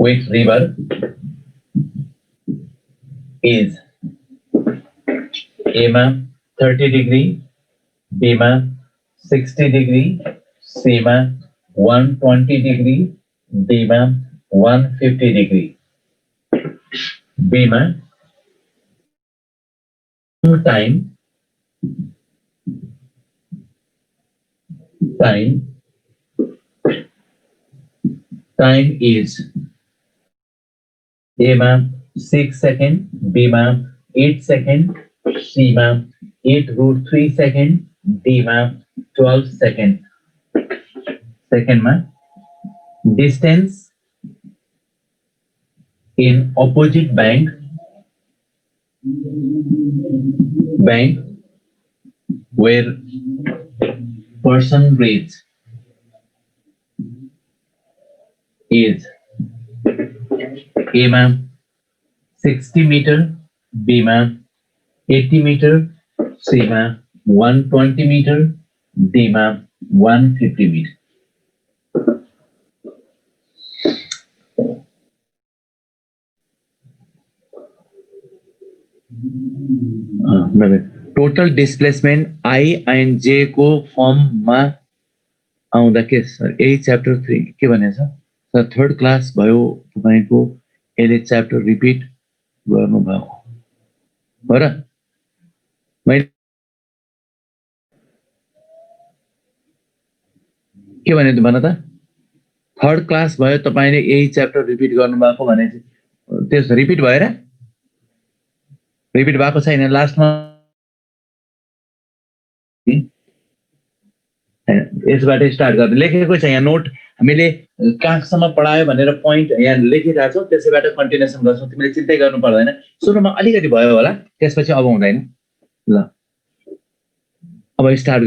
with river is A map 30 degree, B map 60 degree, C map 120 degree, D map 150 degree. B map time is A map 6 second, B map 8 second, C map 8√3 second, D map 12 second. Second map, distance in opposite bank where person reads is A map 60 meter, B map 80 meter, C map 120 meter, D map 150 meter. Total displacement I and जे को फर्ममा आउँदा के sir यही chapter 3 के भने sir third class भयो तपाईको यसले च्याप्टर रिपिट गर्नु भएको हो र मैले के भने त भन त थर्ड क्लास भयो तपाईले यही च्याप्टर रिपिट गर्नु भएको भने त्यस रिपिट भएर रिपिट भएको छैन लास्टमा यसबाट स्टार्ट गर्दै लेखेको छ यहाँ नोट हामीले कहाँसम्म पढायो भनेर प्वाइन्ट यहाँ लेखिरहेको छौँ त्यसैबाट कन्टिन्युसन गर्छौँ तिमीले चिन्तै गर्नु पर्दैन सुरुमा अलिकति भयो होला त्यसपछि अब हुँदैन ल अब स्टार्ट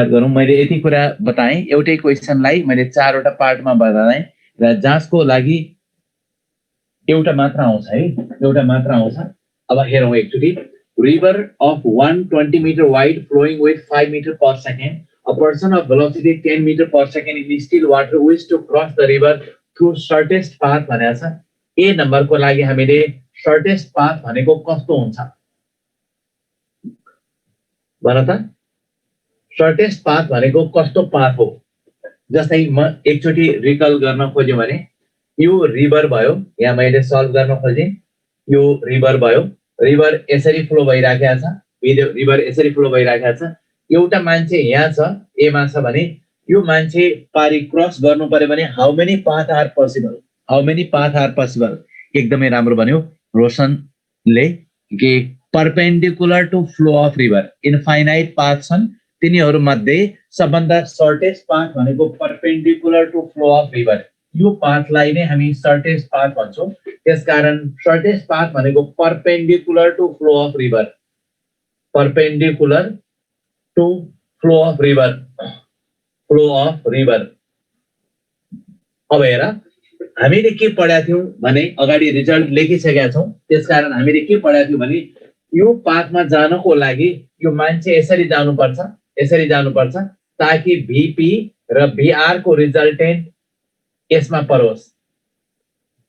गरौँ मैले यति कुरा बताएँ एउटै क्वेशनलाई मैले 4 वटा पार्टमा बताएँ र जाँचको लागि एउटा मात्र आउँछ है एउटा मात्र आउँछ अब हेरौँ एकचोटी river of 120 meter wide flowing with 5 meter per second. A person of velocity 10 meter per second in still water wishes to cross the river through shortest path भनेको छ ए नम्बरको लागि हामीले shortest path भनेको कस्तो हुन्छ भन त shortest path भनेको कस्तो पाथ हो जस्तै म एकचोटी रिकल गर्न खोज्यो भने यो रिभर भयो यहाँ मैले सल्भ गर्न खोजे यो रिभर भयो रिभर यसरी फ्लो भइराखेको छ रिभर यसरी फ्लो भइराखेको छ एउटा मान्छे यहाँ छ ए मा छ भने यो मान्छे पारी क्रस गर्नु पर्यो भने how many path are possible एकदमै राम्रो भन्यो रोशनले कि perpendicular to flow of river infinite path छन् तिनीहरु मध्ये सबभन्दा सर्टेस्ट पाथ भनेको perpendicular to flow of river यो पाथलाई नै हामी सर्टेस्ट पाथ भन्छौं त्यसकारण सर्टेस्ट पाथ भनेको perpendicular to flow of river अब हेर हामीले के पढाएको थियौं भने अगाडि रिजल्ट लेखिसकेका छौं त्यसकारण हामीले के पढाएको थियौं भने यो पाथमा जानको लागि यो मान्छे यसरी जानुपर्छ ताकि भीपी र भीआर को रिजल्टेन्ट यसमा परोस्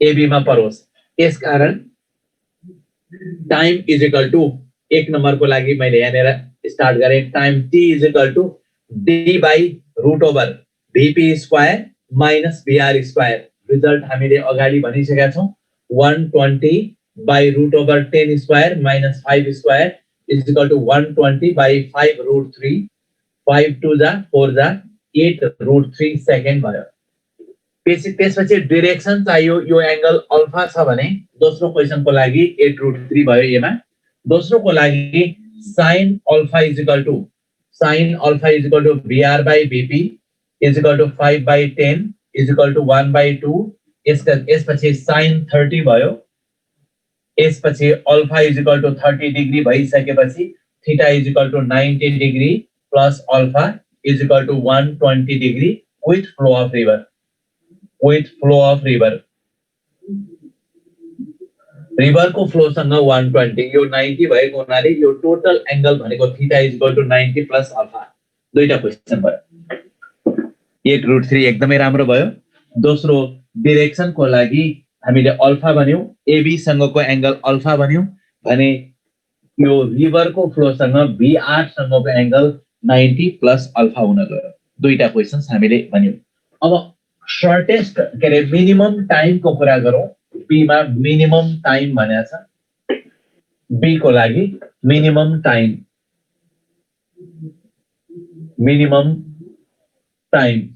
एबी मा परोस् यसकारण टाइम इज इक्वल टु एक नम्बरको लागि मैले यहाँनेर स्टार्ट गरे time t is equal to d by root over vp square minus vr square result हामीले अगाडि भनिसकेका छौं 120 by root over 10 square minus 5 square is equal to 120 by 5 root 3 5 2 जा 4 जा 8 रुट 3 सेकेन्ड भयो त्यसपछि डाइरेक्सन चाहियो यो एंगल अल्फा छ भने दोस्रो क्वेशनको लागि 8√3 भयो एमा दोस्रोको लागि sin alpha is equal to vr by vp is equal to 5 by 10 is equal to 1 by 2 यसपछि sin 30 भयो यसपछि alpha is equal to 30 degree भइसकेपछि theta is equal to 90 degree plus alpha is equal to 120 degree with flow of river river को flow सँग 120 यो 90 भएको हुनाले यो टोटल एंगल भनेको theta is equal to 90 plus alpha दुईटा क्वेशन भयो 8√3 एकदमै राम्रो भयो दोस्रो डिरेक्सनको लागि हामीले अल्फा भन्यौं, एबी सँगको एंगल अल्फा भन्यौं भने यो रिभरको फ्लोसँग बीआर सँगको एंगल 90 प्लस अल्फा हुन गयो। दुईटा क्वेशन्स हामीले भन्यौं। अब शॉर्टेस्ट के अरे मिनिमम टाइम को कुरा गरौं। बी मा मिनिमम टाइम भनेको छ। बी को लागि मिनिमम टाइम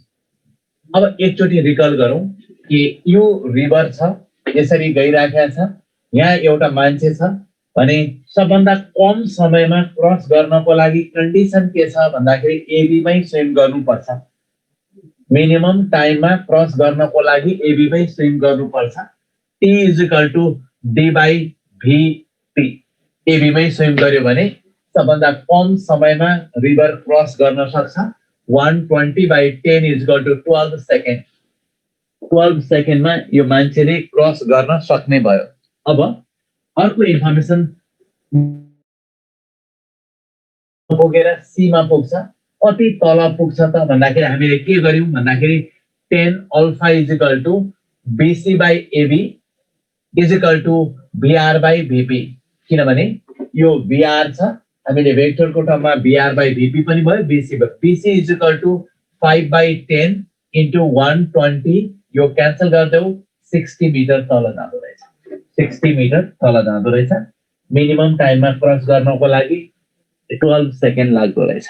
अब एकचोटि रिकल गरौं कि यो रिभर छ, यसरी गइराखेको छ, यहाँ एउटा मान्छे छ भने सबभन्दा कम समयमा क्रस गर्नको लागि कन्डिसन के छ भन्दाखेरि एबी मै स्विम गर्नुपर्छ। मिनिमम टाइममा क्रस गर्नको लागि एबी मै स्विम गर्नुपर्छ। T is equal to D by VT. AB मै स्विम गर्यो भने सबभन्दा कम समयमा रिभर क्रस गर्न सक्छ। 120 by 10 is equal to 12 second. 12 सेकेन्डमा यो मान्छेले क्रस गर्न सक्ने भयो। अब अर्को इन्फर्मेसन पुगेर सीमा पुग्छ। कति तल पुग्छ त भन्दाखेरि हामीले के गर्यौं भन्दाखेरि 10 alpha is equal to BC by AB is equal to BR by VP. किनभने यो बीआर छ, हामीले वेक्टरको टर्ममा बीआर बाई भीपी पनि भयो। BC is equal to 5 by 10 into 120। यो क्यान्सल गर्देऊ 60 मिटर तल जाँदो रहेछ। 60 मिटर तल जाँदो रहेछ। मिनिमम टाइममा क्रस गर्नको लागि 12 सेकेन्ड लाग्दो रहेछ।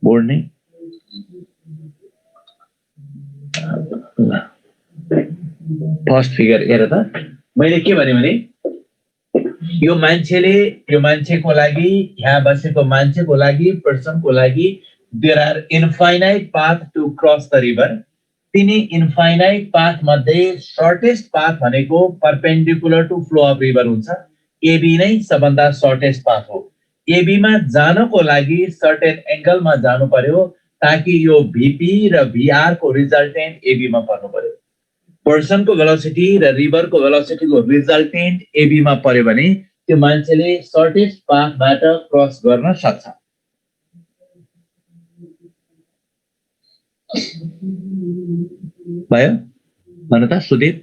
बोर्ड नै फर्स्ट फिगर हेर त मैले के भने यो मान्छेको लागि, यहाँ बसेको मान्छेको लागि, पर्सनको लागि there are infinite path to cross the river। तिनी इन्फाइनाइट पाथ मध्ये शॉर्टेस्ट पाथ भनेको perpendicular to flow of river हुन्छ। एबी नै सबभन्दा शॉर्टेस्ट पाथ हो। एबी मा जानको लागि सर्टेन एंगलमा जानु पर्यो ताकि यो भीपी र बीआर को रिजल्टेन्ट एबी मा पर्नु पर्यो। पर्सनको भेलोसिटी र रिभरको भेलोसिटीको रिजल्टेन्ट एबी मा पर्यो भने त्यो मान्छेले शॉर्टेस्ट पाथबाट क्रस गर्न सक्छ। भयो भन त सुदीप।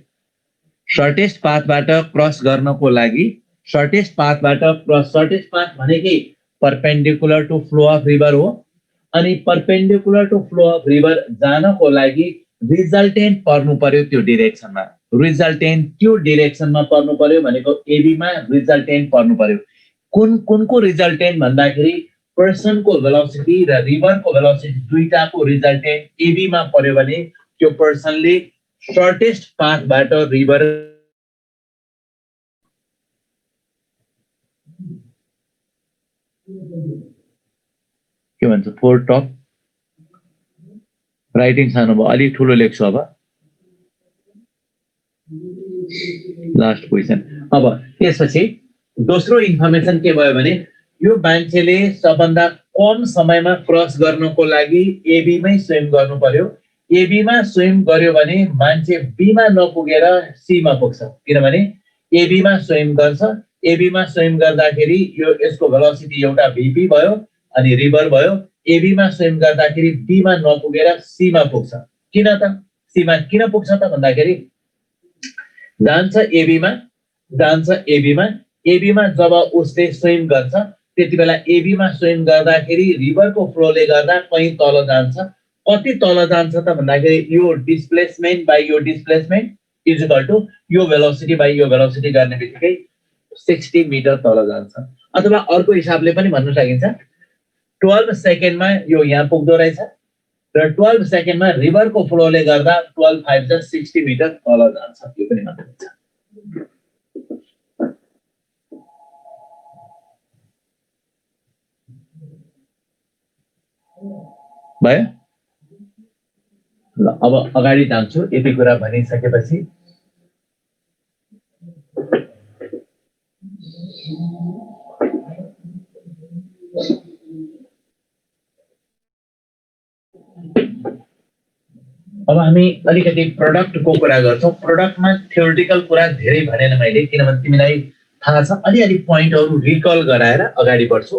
शॉर्टेस्ट पाथबाट क्रस गर्नको लागि शॉर्टेस्ट पाथ भनेकै perpendicular to flow of river हो। अनि perpendicular to flow of river जानको लागि रिजल्टेन्ट पर्नु पर्यो त्यो डिरेक्सनमा। रिजल्टेन्ट त्यो डिरेक्सनमा पर्नु पर्यो भनेको एबी मा रिजल्टेन्ट पर्नु पर्यो। कुनको रिजल्टेन्ट भन्दाखेरि पर्सनको भेलोसिटी र रिभरको भेलोसिटी दुईटाको रिजल्टेन्ट एबी मा पर्यो भने त्यो पर्सनले शॉर्टेस्ट पाथबाट रिभर के भन्छ फोर टप राइटिङ सानो भयो, अलि ठुलो लेख्छु। अब लास्ट क्वेशन। अब त्यसपछि दोस्रो इन्फर्मेसन के भयो भने यो मान्छेले सबभन्दा कम समयमा क्रस गर्नको लागि एबी मै स्विम गर्नु पर्यो। एबी मा स्विम गर्यो भने मान्छे बी मा नपुगेर सी मा पुग्छ। किनभने एबी मा स्विम गर्छ। एबी मा स्विम गर्दाखेरि यो यसको भेलोसिटी एउटा भीपी भयो अनि रिभर भयो। एबी मा स्विम गर्दाखेरि बी मा नपुगेर सी मा पुग्छ। किन त सी मा किन पुग्छ त भन्दाखेरि जान्छ एबी मा एबी मा जब उसले स्विम गर्छ त्यतिबेला एबी मा स्विम गर्दाखेरि रिभरको फ्लोले गर्दा कहीं तल जान्छ। कति तल जान्छ त भन्दाखेरि यो डिस्प्लेसमेन्ट बाइ यो डिस्प्लेसमेन्ट इज इक्वल टु यो भेलोसिटी बाइ यो भेलोसिटी गर्ने बित्तिकै 60 मिटर तल जान्छ। अथवा अर्को हिसाबले पनि भन्न सकिन्छ 12 सेकेन्डमा यो यहाँ पुग्दो रहेछ र 12 सेकेन्डमा रिभरको फ्लोले गर्दा 12 5 60 मिटर तल जान्छ। यो पनि भन्न सकिन्छ। भयो ल। अब अगाडि जान्छु। यति कुरा भनिसकेपछि अब हामी अलिकति प्रोडक्टको कुरा गर्छौं। प्रोडक्टमा थ्योरेटिकल कुरा धेरै भनेन मैले, किनभने तिमीलाई थाहा छ। अलि पोइन्टहरु रिकल गराएर अगाडि बढ्छु।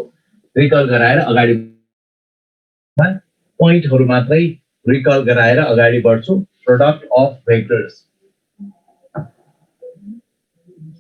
पोइन्टहरु मात्रै रिकल गराएर अगाडि बढ्छु। product of vectors.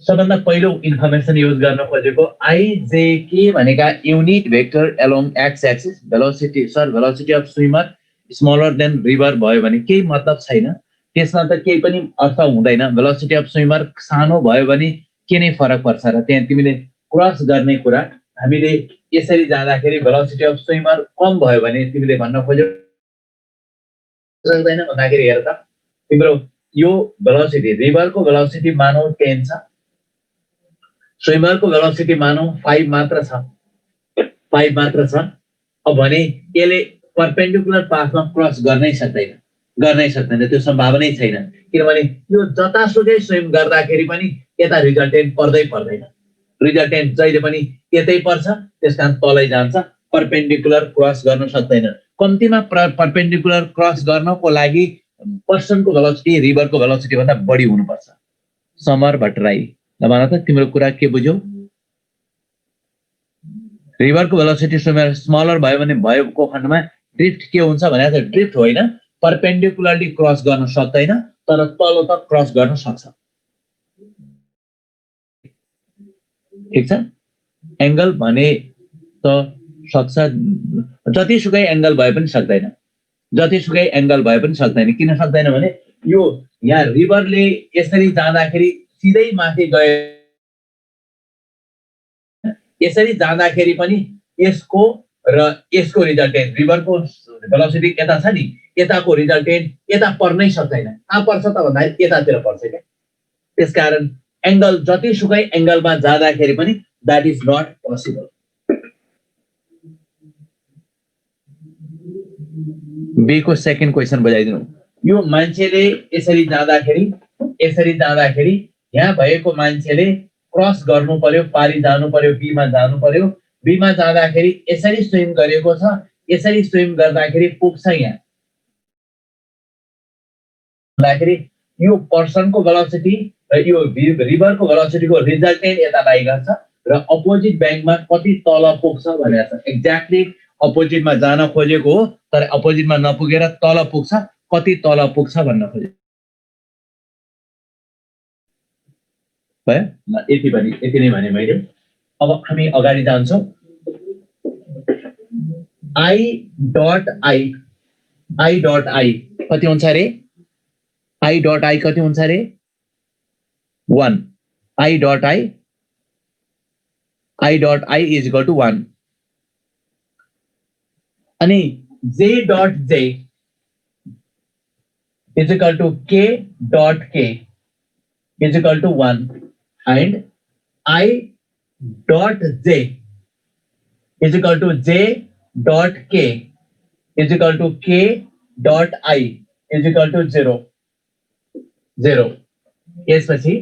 सबभन्दा पहिलो इन्फर्मेसन युज गर्न खोजेको आइजेके भनेका unit vector along x axis velocity sir velocity of swimmer smaller then river भयो भने केही मतलब छैन, त्यसमा त केही पनि अर्थ हुँदैन। भेलोसिटी अफ स्विमर सानो भयो भने के नै फरक पर्छ र त्यहाँ तिमीले क्रस गर्ने कुरा हामीले यसरी जाँदाखेरि भेलोसिटी अफ स्विमर कम भयो भने तिमीले भन्न खोज्यो सक्दैन भन्दाखेरि हेर त तिम्रो यो भेलोसिटी रिभरको भेलोसिटी मानौ 10 छ, स्विमरको भेलोसिटी मानौ 5 मात्र छ, 5 मात्र छ। अब भने यसले परपेन्डिकुलर पाथमा क्रस गर्नै सक्दैन, त्यो सम्भावनै छैन, किनभने यो जतासुकै स्विम गर्दाखेरि पनि यता रिजल्टेन्ट पर्दैन, रिजल्टेन्ट जहिले पनि यतै पर्छ, त्यसकारण तलै जान्छ, परपेन्डिकुलर क्रस गर्न सक्दैन। कम्तीमा परपेन्डिकुलर क्रस गर्नको लागि पर्सनको भेलोसिटी रिभरको भेलोसिटी भन्दा बढी हुनुपर्छ। समर भट्टराई ल भन त तिम्रो कुरा के बुझ्यौ? रिभरको भेलोसिटी स्मलर भयो भने भएको खण्डमा ड्रिफ्ट के हुन्छ भने ड्रिफ्ट होइन, परपेन्डिकुलरली क्रस गर्न सक्दैन तर तल त क्रस गर्न सक्छ। ठीक छ, एंगल भने त सक्छ, जतिसुकै एंगल भए पनि सक्दैन, जतिसुकै एंगल भए पनि सक्दैन। किन सक्दैन भने यो यहाँ रिभरले यसरी जाँदाखेरि सिधै माथि गए, यसरी जाँदाखेरि पनि यसको र यसको रिजल्टेन्ट रिभरको भेलोसिटी यता छ नि, यताको रिजल्टेन्ट यता पर्नै सक्दैन। कहाँ पर्छ त भन्दाखेरि यतातिर पर्छ क्या। त्यसकारण एंगल जतिसुकै एंगलमा जाँदाखेरि पनि that is not possible. B को सेकेन्ड क्वेसन बुझाइदिनु। यो मान्छेले यसरी जाँदाखेरि यहाँ भएको मान्छेले क्रस गर्नु पर्यो, पारी जानु पर्यो, बीमा जानु पर्यो, बीमा जाँदाखेरि यसरी स्विम गरेको छ, यसरी स्विम गर्दाखेरि पुग्छ यहाँ भन्दाखेरि यो पर्सनको भेलोसिटी र यो रिभरको भेलोसिटीको रिजल्टेन्ट यतालाई गर्छ र अपोजिट ब्याङ्कमा कति तल पुग्छ भनेर छ। एक्ज्याक्टली अपोजिटमा जान खोजेको हो तर अपोजिटमा नपुगेर तल पुग्छ, कति तल पुग्छ भन्न खोजेको भयो। यति नै भने मैले। अब हामी अगाडि जान्छौँ। आई डट आई कति हुन्छ रे? आई डट आई कति हुन्छ रे? 1। I dot I is equal to 1 अनि J dot J is equal to K dot K is equal to 1 and I dot j is equal to j dot k is equal to k dot I is equal to 0 यसपछि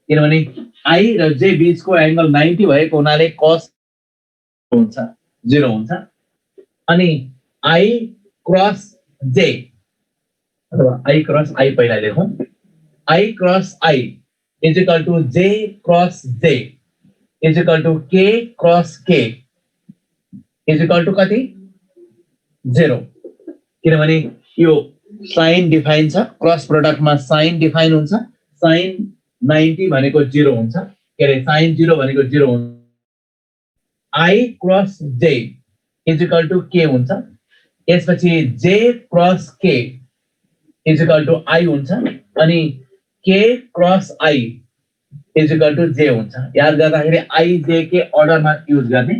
किनभने I र j बीचको angle 90 भएको हुनाले cos हुन्छ 0 हुन्छ अनि I cross j अथवा I cross I पहिला लेखौं। I cross I is equal to j cross j is equal to k cross k is equal to कति? 0 किनभने यो साइन डिफाइन छ, क्रस प्रोडक्टमा साइन डिफाइन हुन्छ, sign 90 भनेको 0 हुन्छ, के अरे साइन 0 भनेको 0 हुन्छ। I cross j is equal to k हुन्छ, यसपछि j cross k is equal to I हुन्छ अनि k cross I is equal to j हुन्छ। याद गर्दाखेरि I j के अर्डरमा युज गर्ने,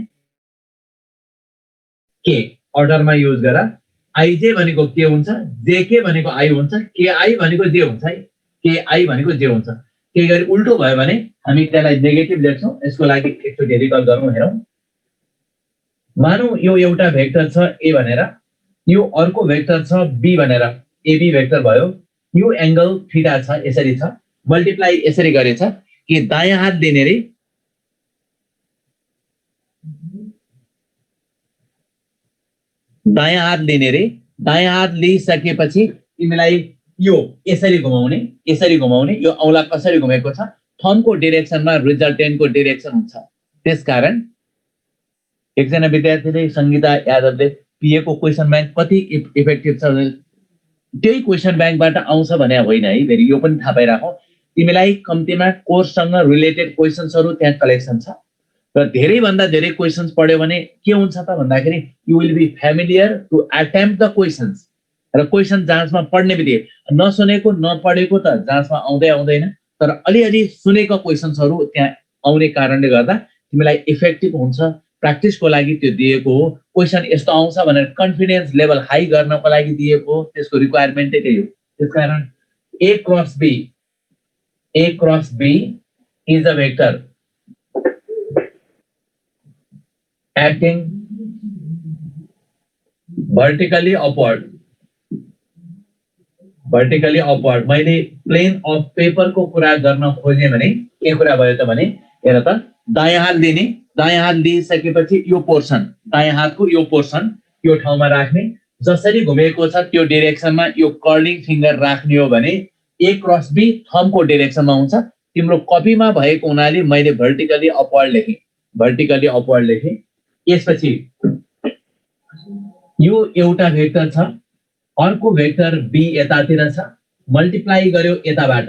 k अर्डरमा युज गर। I j भनेको के हुन्छ, j k भनेको I हुन्छ, k I भनेको j हुन्छ है, k I भनेको j हुन्छ। केही गरी उल्टो भयो भने हामी त्यसलाई नेगेटिभ लेख्छौँ। यसको लागि एकचोटि रिकल गरौँ, हेरौँ। मानौ यो एउटा भेक्टर छ a भनेर, यो अर्को भेक्टर छ b भनेर, ab भेक्टर भयो। यो एंगल थीटा छ, यसरी छ, मल्टिप्लाई यसरी गरेछ कि दायाँ हात दिने रे दायाँ हात लिइसकेपछि तिमीलाई यो यसरी घुमाउने, यो औंला कसरी घुमेको छ, थम्बको डाइरेक्सनमा रिजल्टेन्टको डाइरेक्सन हुन्छ। त्यसकारण एकजना विद्यार्थीले संगीता यादवले पीए को क्वेशन ब्याङ्क कति इफेक्टिभ छ त्यही क्वेशन ब्याङ्कबाट आउँछ भने होइन है, फेरि यो पनि थाहा पाइराखौ, तिमीलाई कम्तीमा कोर्ससँग रिलेटेड क्वेशन्सहरू त्यहाँ कलेक्सन छ र धेरैभन्दा धेरै क्वेशन्स पढ्यो भने के हुन्छ त भन्दाखेरि you will be familiar to attempt the questions र क्वेशन जाँचमा पढ्ने बित्तिकै नसुनेको नपढेको त जाँचमा आउँदैन, तर अलिअलि सुनेको क्वेशन्सहरू त्यहाँ आउने कारणले गर्दा तिमीलाई इफेक्टिभ हुन्छ, प्र्याक्टिसको लागि त्यो दिएको हो। क्वेशन यस्तो आउँछ भनेर कन्फिडेन्स लेभल हाई गर्नको लागि दिएको हो, त्यसको रिक्वायरमेन्टै त्यही हो। त्यसकारण A cross B is a vector acting vertically upward. मैले प्लेन अफ पेपर को कुरा गर्न खोजे भने के कुरा भयो त भने हेर त, दायाँ हात लिने, दायाँ हात लिइसकेपछि यो पोर्सन, दायाँ हातको यो पोर्सन यो ठाउँमा राख्ने, जसरी घुमेको छ त्यो डिरेक्सनमा यो कर्लिङ फिंगर राख्ने हो भने ए क्रस बी थम्बको डिरेक्सनमा हुन्छ। तिम्रो कपीमा भएको हुनाले मैले भर्टिकली अपवर्ड लेखेँ। यसपछि यो एउटा भेक्टर छ, अर्को भेक्टर बी यतातिर छ, मल्टिप्लाई गर्यो यताबाट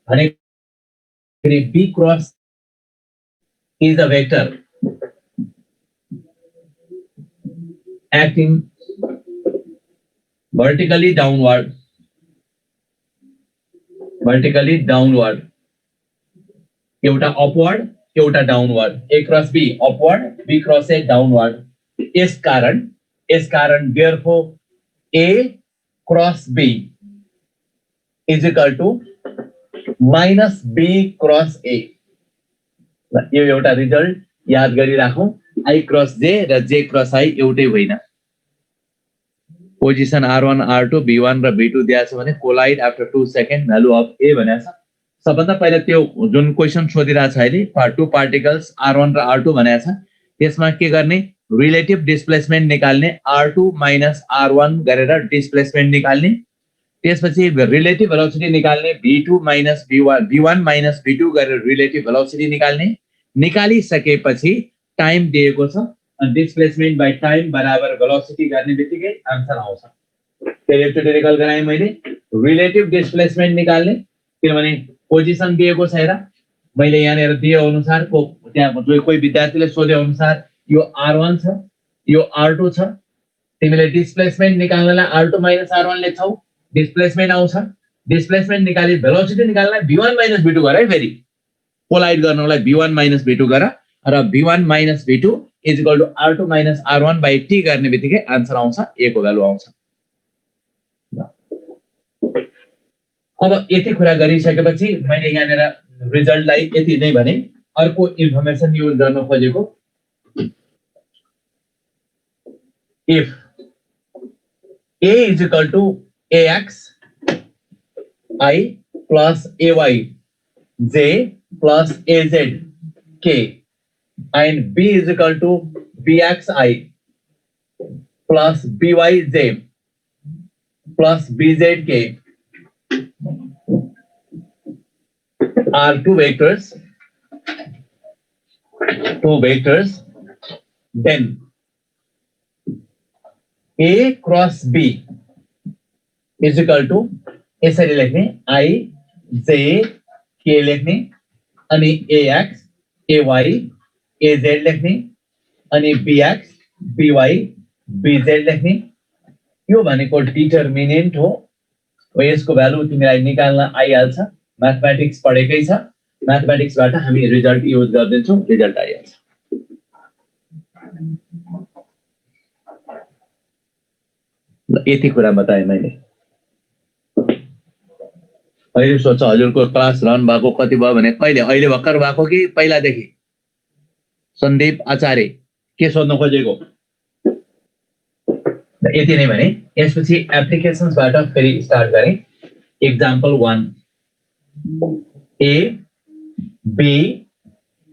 भने B cross is a vector acting vertically downward, एउटा अपवर्ड एउटा downward, A cross B upward, B cross A downward. यस कारण therefore A cross B is equal to minus B cross A. यो एउटा रिजल्ट याद गरिराखौं, आई क्रस जे र J cross I एउटै होइन। पोजिसन R1 R2 B1 र B2 दिएको छ भने collide after 2 second value of A भनेको छ। सबभन्दा पहिला त्यो जुन क्वेशन सोधिरहेको छ अहिले टु पार्टिकल्स R1 र R2 भनेको छ, त्यसमा के गर्ने, रिलेटिभ डिस्प्लेसमेन्ट निकाल्ने, R2 माइनस R1 गरेर डिस्प्लेसमेन्ट निकाल्ने, त्यसपछि रिलेटिभ भेलोसिटी निकाल्ने, V2 minus V1, V1 minus V2 गरेर रिलेटिभ भेलोसिटी निकाल्ने। निकालिसकेपछि टाइम दिएको छ, डिस्प्लेसमेन्ट बाइ टाइम बराबर भेलोसिटी गर्ने बित्तिकै आन्सर आउँछ। एकचोटि रिकल गराएँ मैले, रिलेटिभ डिस्प्लेसमेन्ट निकाल्ने, किनभने पोजिसन दिएको छ। हेर मैले यहाँनिर दिए अनुसार त्यहाँ कोही विद्यार्थीले सोधे अनुसार यो R1 छ, यो R2 छ, तिमीले डिस्प्लेसमेन्ट निकाल्नलाई R2 माइनस R1 लेख्छौ, डिस्प्लेसमेन्ट आउँछ। डिस्प्लेसमेन्ट निकाली भेलोसिटी निकाल्नलाई V1 माइनस V2 गर है, फेरि कोलाइड गर्नलाई V1 माइनस V2 गर र V1 minus V2 is equal to R2 minus R1 by T गर्ने बित्तिकै आन्सर आउँछ, ए को भ्यालु आउँछ। अब यति कुरा गरिसकेपछि मैले यहाँनिर रिजल्टलाई यति नै भने, अर्को इन्फर्मेसन युज गर्न खोजेको, if A is equal to AX I plus AY J plus AZ K and B is equal to BX I plus BY J plus BZ K are two vectors, then A cross B is equal to यसरी लेख्ने, I J K लेख्ने, अनि AX AY AZ लेख्ने, अनि BX BY BZ लेख्ने। यो भनेको determinant हो, यसको भ्यालु तिमीलाई निकाल्न आइहाल्छ। म्याथमेटिक्स पढेकै छ, म्याथमेटिक्सबाट हामी रिजल्ट युज गर्दैछौँ, रिजल्ट आइहाल्छ। यति कुरा बताएँ मैले। अहिले सोच हजुरको क्लास रन भएको कति भयो भने कहिले, अहिले भर्खर भएको कि पहिलादेखि? सन्दीप आचार्य के सोध्न खोजेको? यति नै भने यसपछि एप्लिकेसन्सबाट फेरि स्टार्ट गरे। Example 1, A, B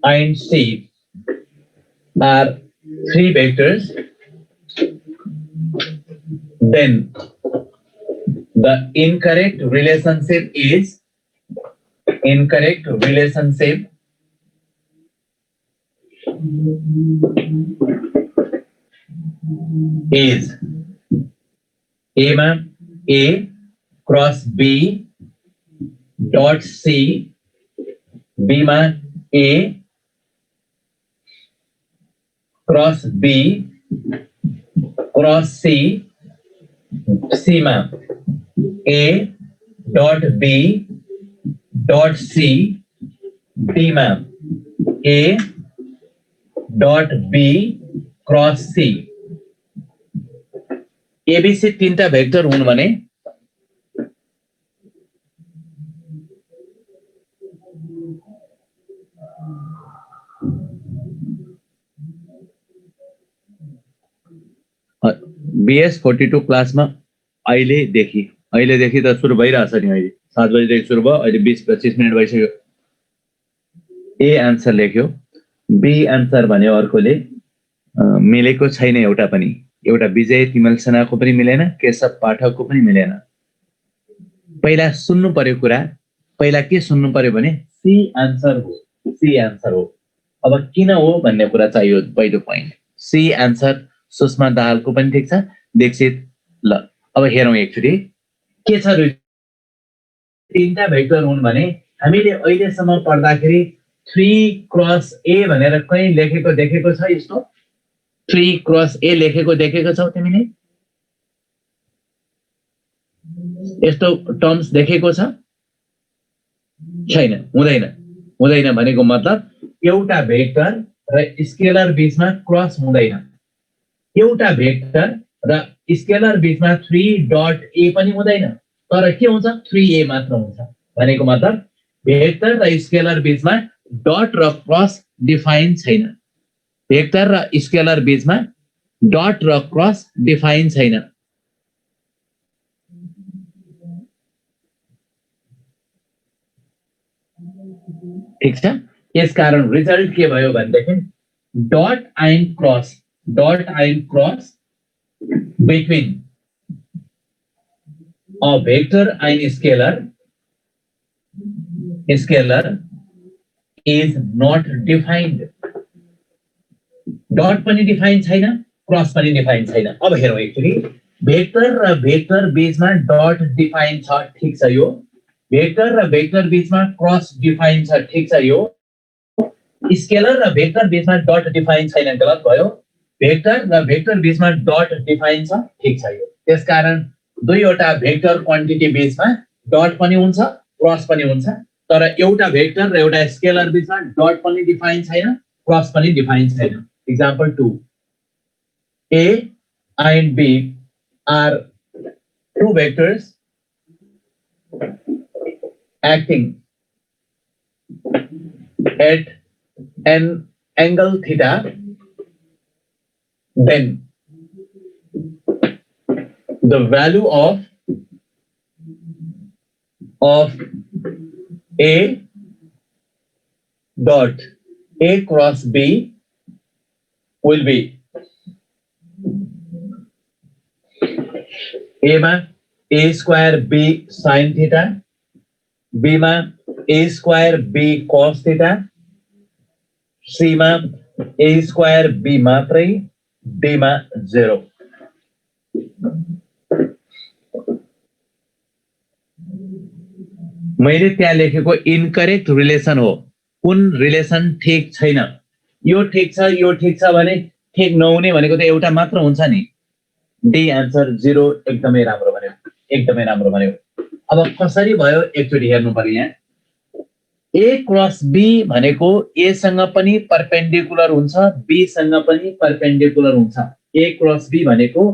and C are three vectors, then the incorrect relationship is A मा A cross B dot C बीमा A cross B cross C सीमा A dot B dot C बीमा A dot B cross C ABC तीनटा vector हुन् भने BS 42 क्लासमा अहिलेदेखि त सुरु भइरहेछ नि। अहिले 7 बजेदेखि सुरु भयो, अहिले 20-25 मिनट भइसक्यो। ए आन्सर लेख्यो, बी आन्सर भन्यो अर्कोले मिलेको छैन एउटा पनि। एउटा विजय तिमल सेनाको पनि मिलेन, केशव पाठकको पनि मिलेन। पहिला सुन्नु पर्यो कुरा, पहिला के सुन्नु पर्यो भने सी आन्सर हो, सी आन्सर हो। अब किन हो भन्ने कुरा चाहियो पहिलो पोइन्ट। सी आन्सर सुषमा दाहालको पनि ठिक छ, दीक्षित। ल अब हेरौँ एकचोटि के छ। तीनटा भेक्टर हुन् भने हामीले अहिलेसम्म पढ्दाखेरि 3 क्रस ए भनेर कहीँ लेखेको देखेको छ? यस्तो 3 क्रस ए लेखेको देखेको छौ तिमीले? यस्तो टर्म्स देखेको छ? छैन, हुँदैन। हुँदैन भनेको मतलब एउटा भेक्टर र स्केलर बीचमा क्रस हुँदैन। एउटा भेक्टर र स्केलर बीचमा 3 डट ए पनि हुँदैन, तर के हुन्छ? 3a मात्र हुन्छ। भनेको मतलब भेक्टर र स्केलर बीचमा डट र क्रस डिफाइन छैन। भेक्टर र स्केलर बीचमा डट र क्रस डिफाइन छैन। ठीक छ। यसकारण रिजल्ट के भयो भनेदेखि dot and cross between a vector and scalar is not defined. Dot पनि डिफाइन छैन, क्रस पनि डिफाइन छैन। अब हेरौँ एकचोटि, भेक्टर र भेक्टर बीचमा डट डिफाइन छ, ठीक छ यो। भेक्टर र भेक्टर बीचमा क्रस डिफाइन छ, ठीक छ यो। स्केलर र भेक्टर बीचमा डट डिफाइन छैन, गलत भयो। भेक्टर र भेक्टर बीचमा डट डिफाइन छ, ठीक छ यो। त्यसकारण दुईवटा भेक्टर क्वान्टिटी बीचमा डट पनि हुन्छ, क्रस पनि हुन्छ। तर एउटा भेक्टर र एउटा स्केलर बीचमा डट पनि डिफाइन छैन, क्रस पनि डिफाइन छैन। Example 2. A and B are two vectors acting at an angle theta. Then the value of A dot A cross B will be A मा A square B sin theta, B मा A square B cos theta, C मा A square B मात्रै, D मा 0। मैले त्यहाँ लेखेको incorrect relation हो। कुन रिलेसन ठीक छैन? यो ठीक छ, यो ठीक छ भने ठीक नहुने भनेको त एउटा मात्र हुन्छ नि। डी आन्सर 0 एकदमै राम्रो भन्यो, एकदमै राम्रो भन्यो। अब कसरी भयो एकचोटि हेर्नु पर्यो। यहाँ ए क्रस बी भनेको ए सँग पनि परपेन्डिकुलर हुन्छ, बी सँग पनि परपेन्डिकुलर हुन्छ। ए क्रस बी भनेको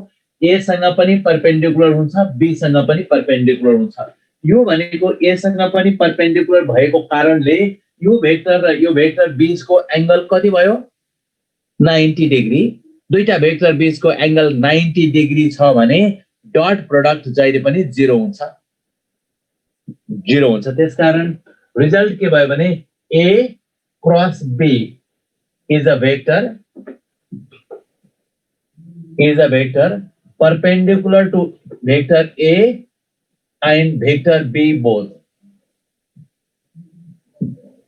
ए सँग पनि परपेन्डिकुलर हुन्छ, बी सँग पनि परपेन्डिकुलर हुन्छ। यो भनेको ए सँग पनि परपेन्डिकुलर भएको कारणले यो भेक्टर र यो भेक्टर बीचको एंगल कति भयो? 90 डिग्री। दुईटा भेक्टर बीचको एंगल 90 डिग्री छ भने डट प्रोडक्ट जहिले पनि 0 हुन्छ, 0 हुन्छ। त्यसकारण रिजल्ट के भयो भने A cross B is a vector perpendicular to vector A and vector B both.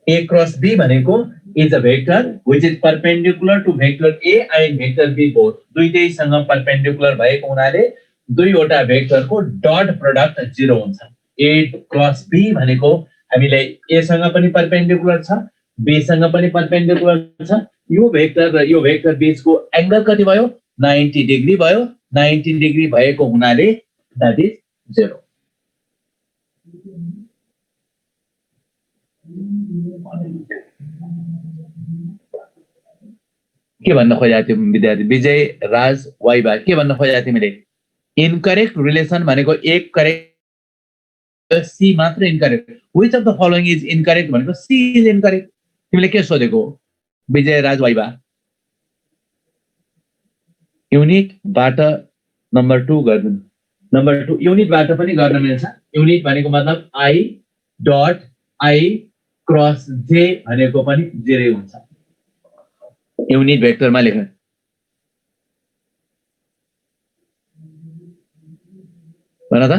A cross B भनेको is a vector which is perpendicular to vector A and vector B both. दुईटैसँग perpendicular भएको हुनाले दुईवटा भेक्टरको dot product 0 हुन्छ। A cross be भनेको हामीलाई ए सँग पनि perpendicular छ, बी सँग पनि परपेन्डिकुलर छ। यो भेक्टर र यो भेक्टर बीचको एंगल कति भयो? 90 डिग्री भयो। 90 डिग्री भएको हुनाले दैट इज 0। के भन्न खोजेको थियो विद्यार्थी विजय राज वाइबा? के भन्न खोजेको थियो मैले? इनकरेक्ट रिलेसन भनेको एक करेक्ट सी मात्र incorrect. Which of the following is incorrect भनेको सी इज इनकरेक्ट। तिमीले के सोधेको विजय राज वाइबा? युनिटबाट नम्बर 2 गर्दिनु। नम्बर 2 युनिटबाट पनि गर्न मिल्छ। युनिट भनेको मतलब I dot I cross J भनेको पनि 0 हुन्छ। युनिट भेक्टरमा लेख। भन त।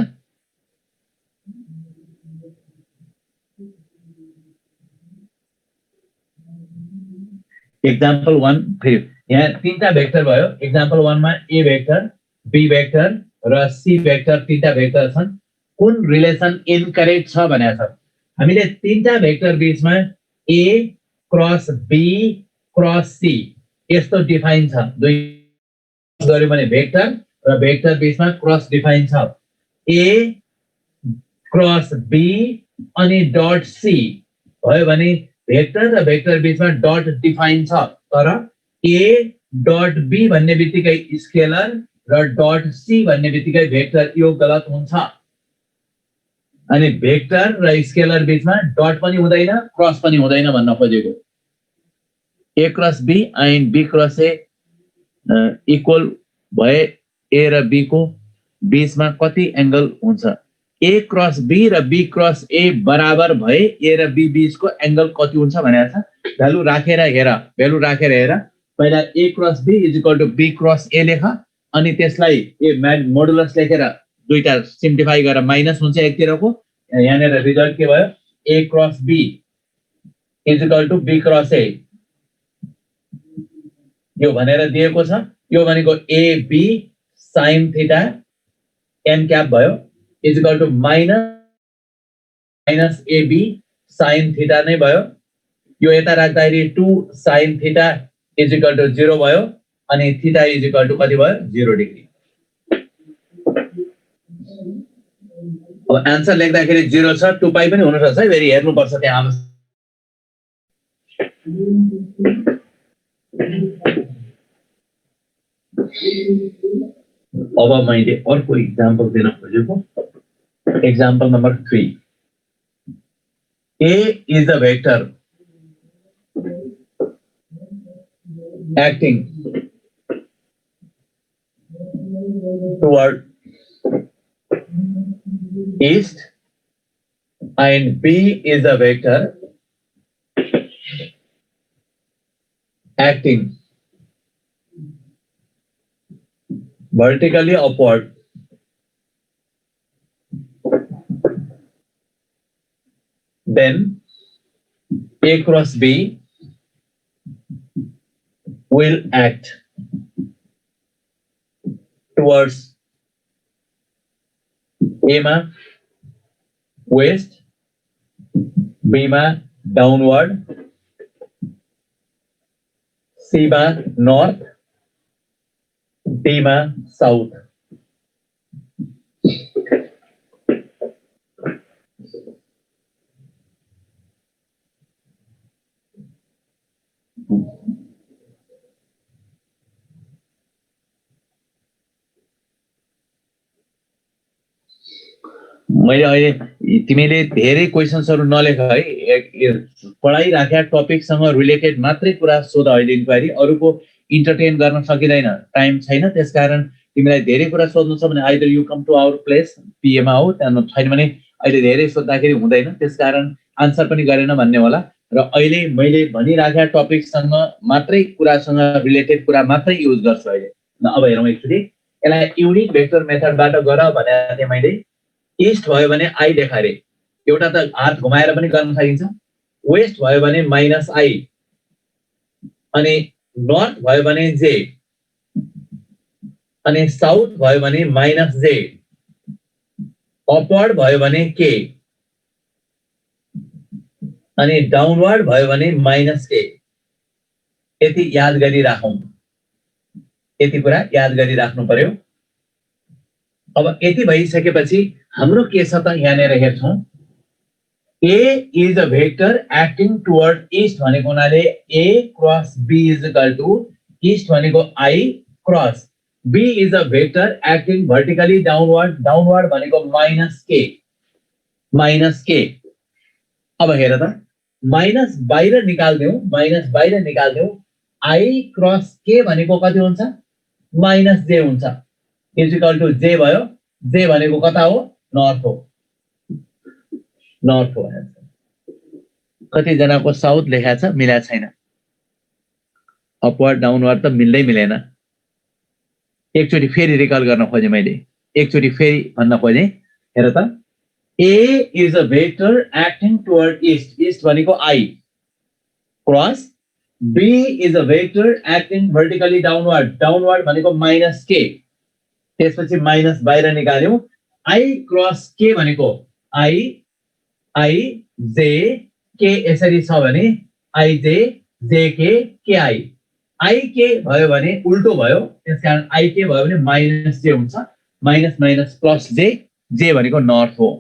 एक्जाम्पल 1 फेरि यहाँ तीनटा भेक्टर भयो। एक्जाम्पल 1 मा ए भेक्टर, बी भेक्टर र सी भेक्टर तीनटा भेक्टर छन्। कुन रिलेसन इनकरेक्ट छ भनेको छ? हामीले तीनटा भेक्टर बीचमा A cross B cross C यस्तो डिफाइन छ। दुई गर्यो भने भेक्टर र भेक्टर बीचमा क्रस डिफाइन छ। ए क्रस बी अनि डट सी भयो भने भेक्टर र भेक्टर बीचमा डट डिफाइन छ। तर ए डट बी भन्ने बित्तिकै स्केलर र डट सी भन्ने बित्तिकै भेक्टर, यो गलत हुन्छ। अनि भेक्टर र स्केलर बीचमा डट पनि हुँदैन, क्रस पनि हुँदैन भन्न खोजेको। A cross B and B cross A equal भए ए र बी को बीचमा कति एंगल हुन्छ? ए क्रस बी र बी क्रस ए बराबर भए ए र बी बीचको एंगल कति हुन्छ भनेको छ। भ्यालु राखेर हेर, भ्यालु राखेर हेर। पहिला A cross B is equal to B cross A लेख, अनि त्यसलाई ए मोडुलस लेखेर दुईटा सिम्प्लिफाई गरेर माइनस हुन्छ एकतिरको। यहाँनिर रिजल्ट के भयो? A cross B is equal to B cross A यो भनेर दिएको छ। यो भनेको A B sine theta n cap भयो is equal to minus A B sine theta नै भयो। यो यता राख्दाखेरि 2 sine theta is equal to 0 भयो अनि थीटा इज इक्वल टु कति भयो? 0 डिग्री। अब आन्सर लेख्दाखेरि 0 छ, 2 पाई पनि हुन सक्छ है, फेरि हेर्नुपर्छ त्यहाँ। अब मैले अर्को इक्जाम्पल दिन खोजेको। Example number 3। A is the vector acting toward east and B is a vector acting vertically upward. Then A cross B will act towards A ma west, B ma downward, C ma north, D ma south. मैले अहिले तिमीले धेरै क्वेशन्सहरु नलेख है, पढाइराखेका टपिकसँग related मात्रै कुरा सोध अहिले inquiry. अरूको इन्टरटेन गर्न सकिदैन, टाइम छैन। त्यसकारण तिमीलाई धेरै कुरा सोध्नु छ भने either you come to our place पीएमा हो, त्यहाँ छैन भने अहिले धेरै सोध्दाखेरि हुँदैन। त्यसकारण आन्सर पनि गरेन भन्ने होला। र अहिले मैले भनिराखेका टपिकसँग मात्रै कुरासँग रिलेटेड कुरा मात्रै युज गर्छु अहिले। अब हेरौँ एकचोटि। यसलाई युनिट भेक्टर मेथडबाट गर भनेको थिएँ मैले। ईस्ट भयो भने आई देखारे, एउटा त हात घुमाएर पनि गर्न सकिन्छ। वेस्ट भयो भने माइनस आई, अनि नर्थ भयो भने जे, अनि साउथ भयो भने -j, अपवर्ड भयो भने k, अनि डाउनवर्ड भयो भने -k। यति याद गरिराखौं, यति कुरा याद गरिराख्नु पर्यो। अब यति भइसकेपछि हाम्रो के छ त यहाँनिर हेर्छौं, A is a vector acting toward east भनेको हुनाले A cross B is equal to east भनेको I cross B is a vector acting vertically downward, downward भनेको -k। अब हेर त, माइनस बाहिर निकाल्दियौ, I cross k भनेको कति हुन्छ, -j हुन्छ, इज इक्वल टु j भयो। j भनेको कता हो, नर्थ हो। कति जनाको साउथ लेखा छ, मिला छैन। अपवर्ड डाउनवर्ड त मिल्दैन। एकचोटी फेरि रिकल गर्न खोजे मैले, एकचोटी फेरि भन्न खोजे। हेर त, A is a vector acting toward east, east भनेको I cross B is a vector acting vertically downward, downward भनेको -k। त्यसपछि माइनस बाहिर निकाल्यौ, I cross k भनेको I j k यसरी छ भने I j j k k I k भयो भने उल्टो भयो, त्यसकारण I k भयो भने -j हुन्छ। माइनस प्लस j भनेको नर्थ हो।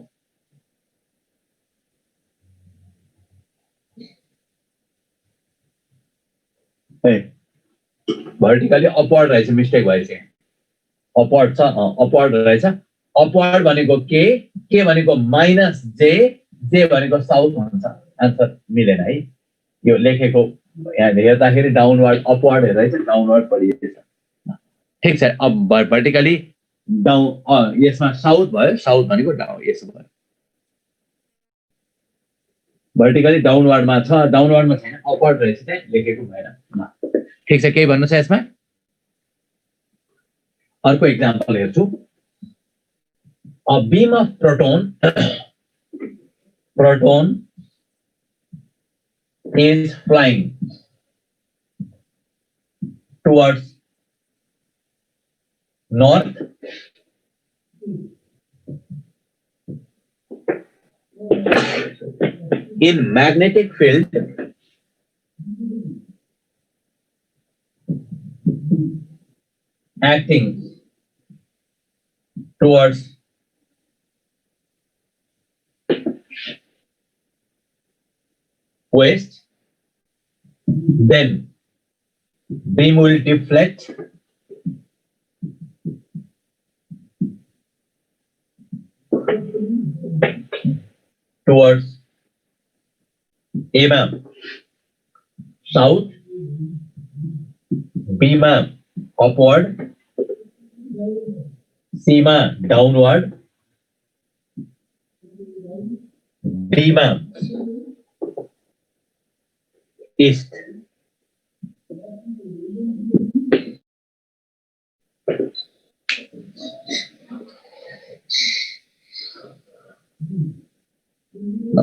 भर्टिकली अपवर्ड रहेछ, मिस्टेक भएछ। अपवर्ड छ, अपवर्ड रहेछ। अपवर्ड भनेको k भनेको -j भनेको साउथ हुन्छ। आन्सर मिलेन है। यो लेखेको यहाँ हेर्दाखेरि डाउनवर्ड अपवर्ड रहेछ, डाउनवर्ड पढिएछ। ठीक छ। अब भर्टिकली डाउन यसमा साउथ भयो, साउथ भनेको डाउन, यसो भयो। भर्टिकली डाउनवर्डमा छ, डाउनवर्डमा छैन, अपवर्ड रहेछ, त्यहाँ लेखेको भएन। ठीक छ, केही भन्नु छ यसमा? अर्को एक्जाम्पल हेर्छु। A beam of proton is flying towards north in magnetic field acting towards west, then beam will deflect towards A ma'am south, B ma'am upward, C ma'am downward, D ma'am east।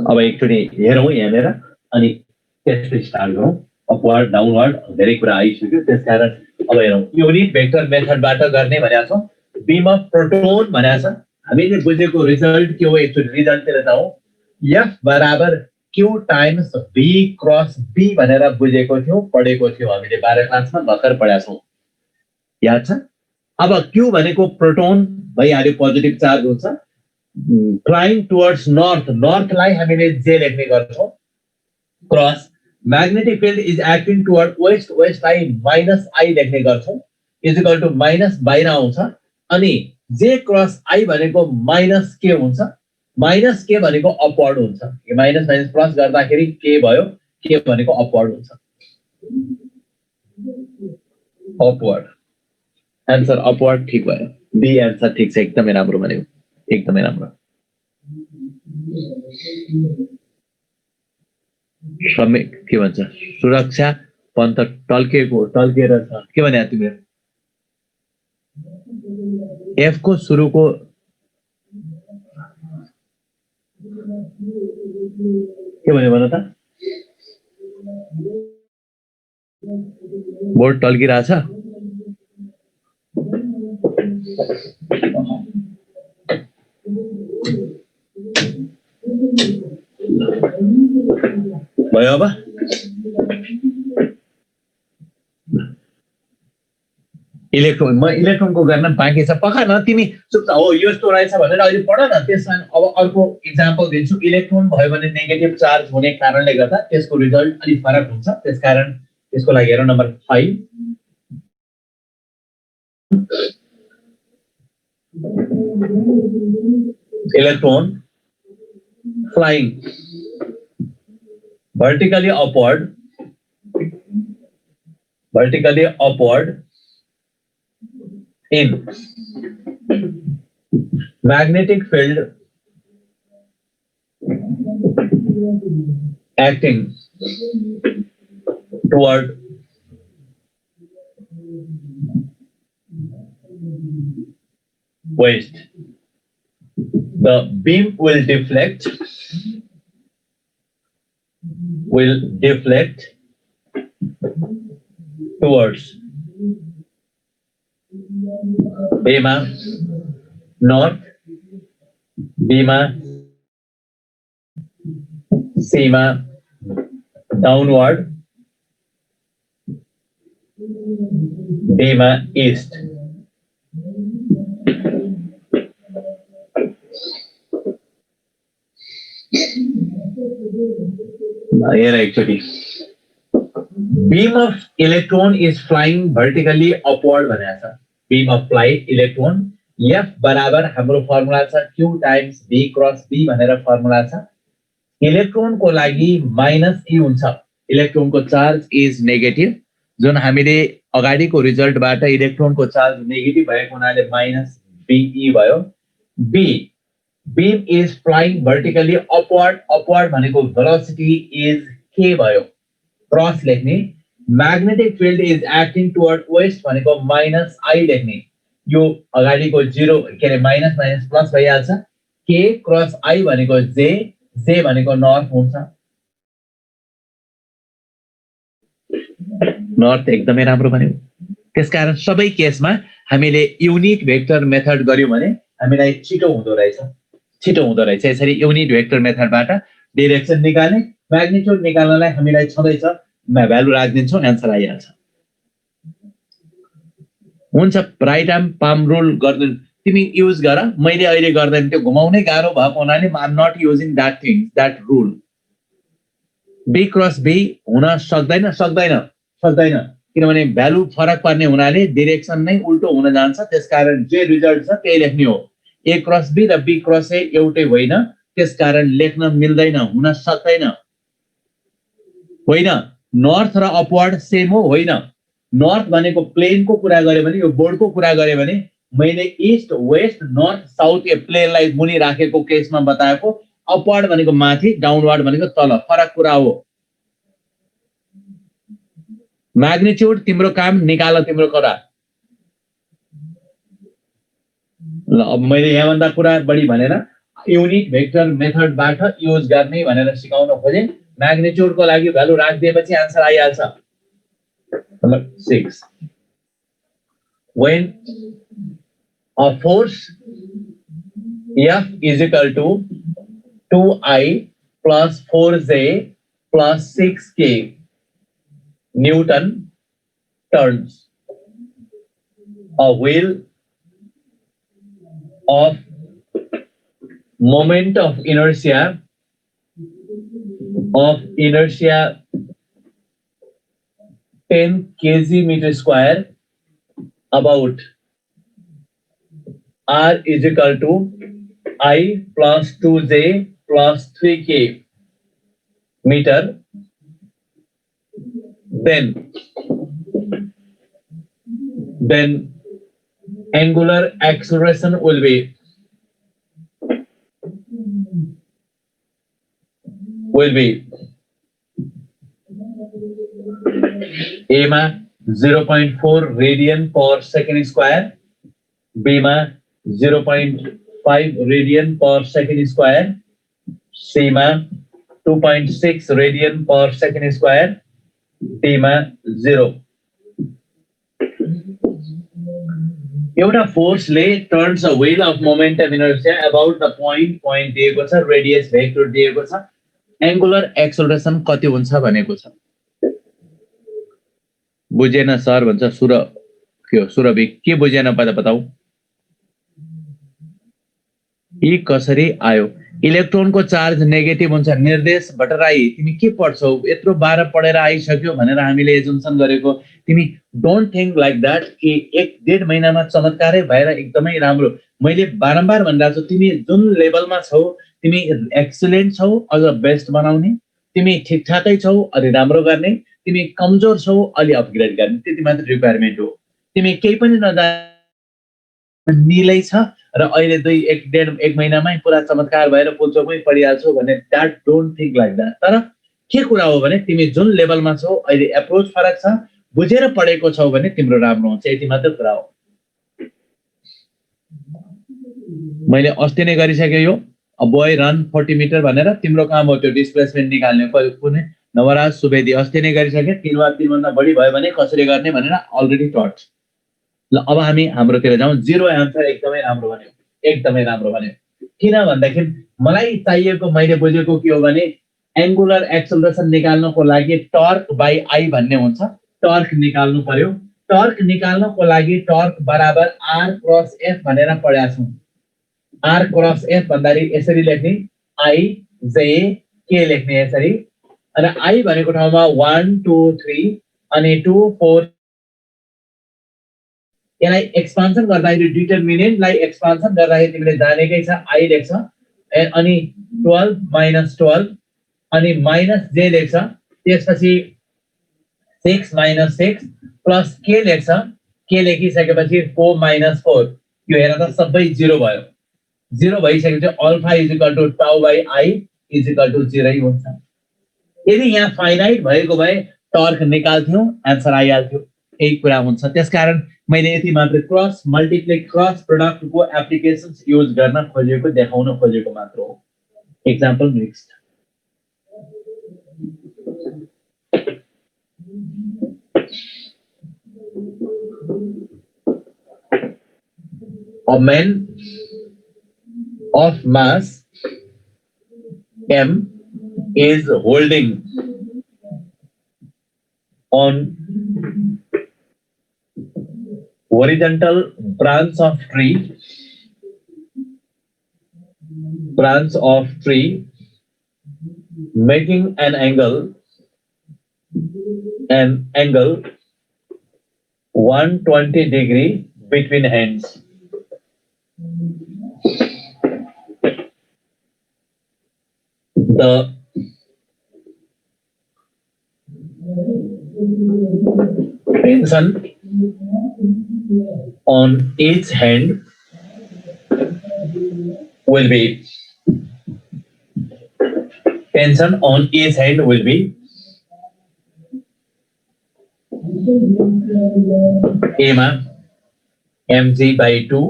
अब एकचोटि हेरौँ यहाँनिर, अनि त्यसपछि start गरौँ। Upward downward धेरै कुरा आइसक्यो, त्यसकारण अब हेरौँ। युनिट भेक्टर मेथडबाट गर्ने भनेको छौँ। बीम अफ प्रोटोन भनेको छ। हामीले बुझेको रिजल्ट के हो, एकचोटि रिजल्टतिर जाउँ। F बराबर Q times B cross B भनेर बुझेको थियौँ, पढेको थियौँ हामीले 12 क्लासमा, भर्खर पढाएको छौँ, याद छ? अब Q भनेको प्रोटोन भइहाल्यो, पोजिटिभ चार्ज हुन्छ। फ्लाइङ टुवर्ड्स नर्थ, नर्थलाई हामीले जे लेख्ने गर्छौँ। Cross magnetic field is acting toward west, वेस्टलाई -I लेख्ने गर्छौँ, इज इक्वल टु माइनस बाहिर आउँछ। अनि जे क्रस I भनेको -k हुन्छ, -k भनेको अपवर्ड हुन्छ। माइनस माइनस प्लस गर्दाखेरि k भयो, k भनेको अपवर्ड हुन्छ, अपवर्ड। आन्सर अपवर्ड ठिक भयो, बी आन्सर ठिक छ, एकदमै राम्रो भन्यो, एकदमै राम्रो। श्रमिक के भन्छ, सुरक्षा पन्त टल्केर छ, के भने तिमीहरू? एफ को सुरुको के भन्यो भन त? बोर्ड टल्किरहेछ? भयो अब इलेक्ट्रोनको गर्न बाँकी छ पक्का न तिमी चुप हो यस्तो रहेछ भनेर अहिले पढ न त्यसमा अब अर्को इक्जाम्पल दिन्छु इलेक्ट्रोन भयो भने नेगेटिभ चार्ज हुने कारणले गर्दा त्यसको रिजल्ट अलि फरक हुन्छ त्यसकारण त्यसको लागि हेरौँ number 5 electron flying vertically upward in magnetic field acting toward west. The beam will deflect towards Bema north, Bema Sema downward, Bema east. Here actually beam of electron is flying vertically upward भनेको छ beam of flight electron F बराबर हाम्रो formula छ Q times B cross B भनेर formula छ electron को लागि -E हुन्छ इलेक्ट्रोन को चार्ज इज नेगेटिभ जुन हामीले अगाडिको रिजल्टबाट इलेक्ट्रोन को चार्ज नेगेटिभ भएको हुनाले -BE भयो B beam is flying vertically upward भनेको velocity is k भयो क्रस लेख्ने magnetic field is acting toward west भनेको -I लेख्ने यो अगाडिको 0 के रे माइनस माइनस प्लस भइहाल्छ k क्रस I भनेको j भनेको नर्थ हुन्छ नर्थ एकदमै राम्रो भन्यो त्यसकारण सबै केसमा हामीले युनिट भेक्टर मेथड गर्यौं भने हामीलाई छिटो हुँदो रहेछ यसरी युनिट भेक्टर मेथडबाट डाइरेक्सन निकाल्ने म्याग्निट्युड निकाल्नलाई हामीलाई छँदैछ भ्यालु राखिदिन्छौं आन्सर आइहाल्छ हुन्छ राइट आर्म पाम रुल गर्दिन तिमी युज गर मैले अहिले गर्दैन त्यो घुमाउनै गाह्रो भएको हुनाले I am not using that rule B cross B हुन सक्दैन किनभने भ्यालु फरक पर्ने हुनाले डाइरेक्सन नै उल्टो हुन जान्छ त्यसकारण जे रिजल्ट छ त्यही लेख्ने हो ए क्रस बी र बी क्रस ए एउटै होइन त्यसकारण लेख्न मिल्दैन हुन सक्दैन होइन नर्थ र अपवर्ड सेम हो होइन नर्थ भनेको प्लेनको कुरा गरे भने यो बोर्डको कुरा गरे भने मैले ईस्ट वेस्ट नर्थ साउथ ए प्लेनलाई मुनि राखेको केसमा बताएको अपवर्ड भनेको माथि डाउनवर्ड भनेको तल फरक कुरा हो म्याग्निट्युड तिम्रो काम निकाल तिम्रो कुरा ल अब मैले यहाँभन्दा कुरा बढी भनेर युनिट भेक्टर मेथडबाट युज गर्ने भनेर सिकाउन खोजे म्याग्निट्युड को लागि भ्यालु राखिदिएपछि आन्सर आइहाल्छ number 6 when a force F is equal to 2I plus 4J plus 6K Newton turns a wheel of moment of inertia 10 kg meter square about R is equal to I plus 2J plus 3K meter then angular acceleration will be A मा 0.4 radian per second square B मा 0.5 radian per second square C मा 2.6 radian per second square D मा 0 एउटा फोर्सले turns a wheel of momentum inertia about the point दिएको छ, radius vector दिएको छ, एंगुलर एक्सेलरेसन कति हुन्छ भनेको छ। बुझेन सर भन्छ सुरभि, के बुझेन पहिला बताऊ। यी कसरी आयो? इलेक्ट्रोनको चार्ज नेगेटिभ हुन्छ। निर्देश भट्टराई, तिमी के पढ्छौ? यत्रो 12 पढेर आइसक्यो भनेर हामीले एजम्सन गरेको। तिमी डोन्ट थिंक लाइक दैट कि 1.5 महिनामा चमत्कारै भएर एकदमै राम्रो। मैले बारम्बार भनिरहेको छु, तिमी जुन लेभलमा छौ, तिमी एक्सिलेन्ट छौ, अझ बेस्ट बनाउने, तिमी ठिकठाकै छौ, अलि राम्रो गर्ने, तिमी कमजोर छौ, अलि अपग्रेड गर्ने, त्यति मात्र रिक्वायरमेन्ट हो। तिमी केही पनि निलै छ र अहिले 1.5 महिनामै पुरा चमत्कार भएर पुल्चोकमै पढिहाल्छौ भने that don't think like that. तर के कुरा हो भने तिमी जुन लेभलमा छौ अहिले एप्रोच फरक छ, बुझेर पढेको छौ भने तिम्रो राम्रो हुन्छ, यति मात्र कुरा हो। मैले अस्ति नै गरिसके यो बोय रन 40 मिटर भनेर, तिम्रो काम हो त्यो डिस्प्लेसमेन्ट निकाल्ने। कुनै नवराज सुवेदी अस्ति नै गरिसके, 3 वा 3 भन्दा बढी भयो भने कसरी गर्ने भनेर अलरेडी टट। ल अब हामी हाम्रोतिर जाउँ। 0 एन्सर एकदमै राम्रो भन्यो, एकदमै राम्रो भन्यो। किन भन्दाखेरि मलाई चाहिएको, मैले बुझेको के हो भने एंगुलर एक्सेलरेसन निकाल्नको लागि टर्क बाइ आई भन्ने हुन्छ। टर्क निकाल्नु पर्यो। टर्क निकाल्नको लागि टर्क बराबर आर क्रस एफ भनेर पढेका छौँ। आर क्रस एफ भन्दाखेरि यसरी लेख्ने, आई जे के लेख्ने यसरी। अनि आई भनेको ठाउँमा 1 2 3 अनि 2 4, यसलाई एक्सपान्सन गर्दाखेरि डिटर्मिनेन्टलाई एक्सपान्सन गर्दाखेरि तिमीले जानेकै छ, आई लेख्छ, अनि 12 - 12 अनि माइनस जे लेख्छ, त्यसपछि 6 - 6 प्लस के लेख्छ, के लेखिसकेपछि 4 - 4, यो हेर त सबै 0 भयो। 0 भइसकेपछि alpha is equal to tau by I is equal to 0 हुन्छ। यदि यहाँ फाइनाइट भएको भए टर्क निकाल्थ्यौं, एन्सर आइहाल्थ्यो। यही कुरा हुन्छ। त्यसकारण मैले यति मात्र क्रस मल्टिप्लाई क्रस प्रोडक्टको एप्लिकेशन्स युज गर्न खोजेको, देखाउन खोजेको मात्र हो। Example next. A man of mass m is holding on horizontal branch of tree making an angle 120 degree between hands. The tension on each hand will be A मा mg by 2,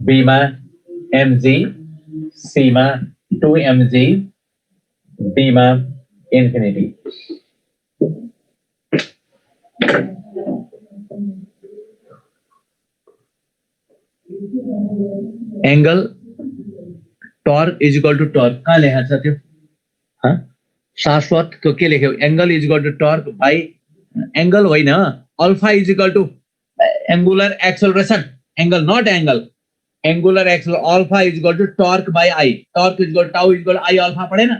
B मा mg, C मा 2mg, D मा infinity. Angle torque is equal to torque कहाँ लेखेको छ त्यो? शाश्वत को के लेख्यो? Angle is equal to torque by angle होइन, alpha is equal to angular acceleration, angle not angle, angular accel alpha is equal to torque by I, torque is equal tau is equal I alpha पढ़े ना,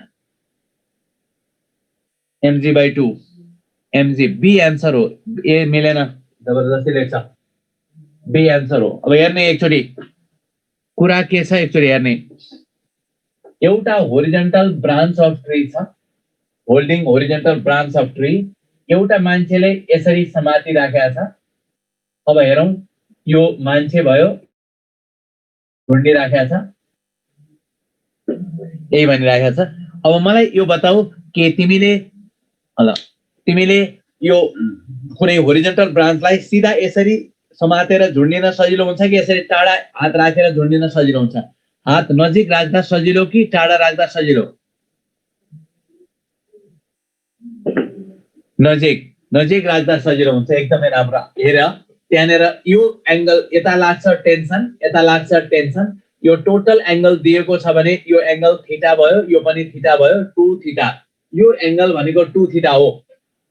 mg by 2 mg। B answer हो, A मिलेन, जबरदस्ती लेख्छ, be answer हो। अब हेर्ने एकचोटी कुरा के छ, एकचोटी हेर्ने। एउटा होरिजेन्टल ब्रान्च अफ ट्री छ, holding horizontal branch of tree, एउटा मान्छेले यसरी समाति राखेको छ। अब हेरौं, यो मान्छे भयो, ढुण्डी राखेको छ, यही भनिराखेको छ। अब मलाई यो बताऊ के तिमीले यो कुनै होरिजेन्टल ब्रान्चलाई सिधा यसरी समातेर झुन्डिन सजिलो हुन्छ कि यसरी टाढा हात राखेर झुन्डिन सजिलो हुन्छ? हात नजिक राख्दा सजिलो कि टाढा राख्दा सजिलो? नजिक राख्दा सजिलो हुन्छ। एकदमै राम्रो। हेर त्यहाँनिर यो एंगल यता लाग्छ टेन्सन, यता लाग्छ टेन्सन, यो टोटल एंगल दिएको छ भने यो एंगल थीटा भयो, यो पनि थीटा भयो, 2 थीटा। यो एंगल भनेको 2 थीटा हो,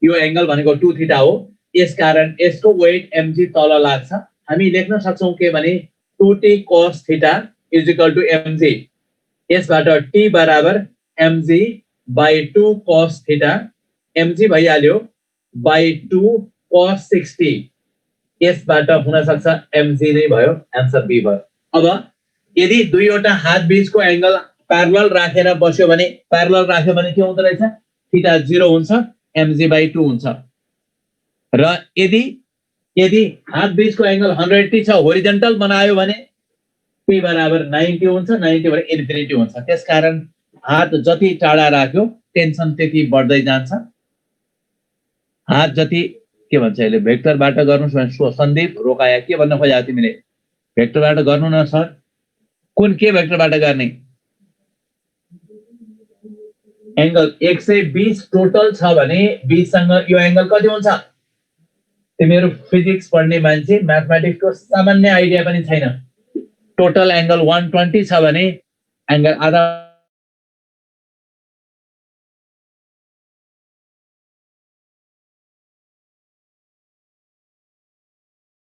यो एंगल भनेको 2 थीटा हो। यसकारण यसको वेट mg तल लाग्छ। हामी लेख्न सक्छौं के भने 2t cos theta is equal to mg। यसबाट t बराबर mg by 2 cos theta, mg भइहाल्यो by 2 cos 60। यसबाट हुन सक्छ mg नै भयो, आन्सर बी भयो। अब यदि दुईवटा हात बीचको एंगल प्यारलल राखेर बस्यो भने, प्यारलल राख्यो भने के हुँदो रहेछ, थीटा 0 हुन्छ, mg by 2 हुन्छ। र यदि हात बीचको एंगल 180 छ, होरिजेन्टल बनायो भने p बराबर 90 हुन्छ, 90 भने इन्फिनिटी हुन्छ। त्यसकारण हात जति टाढा राख्यो टेन्सन त्यति बढ्दै जान्छ। हात जति के भन्छ अहिले भेक्टरबाट गर्नुस् भने सन्दीप रोकाया के भन्न खोजेको तिमीले? भेक्टरबाट गर्नु न सर। कुन के भेक्टरबाट गर्ने? एंगल 120 टोटल छ भने 20 सँग यो एंगल कति हुन्छ? तिमीहरु फिजिक्स पढ्ने मान्छे, म्याथमेटिक्सको सामान्य आइडिया पनि छैन। टोटल एंगल 120 छ भने एंगल आधा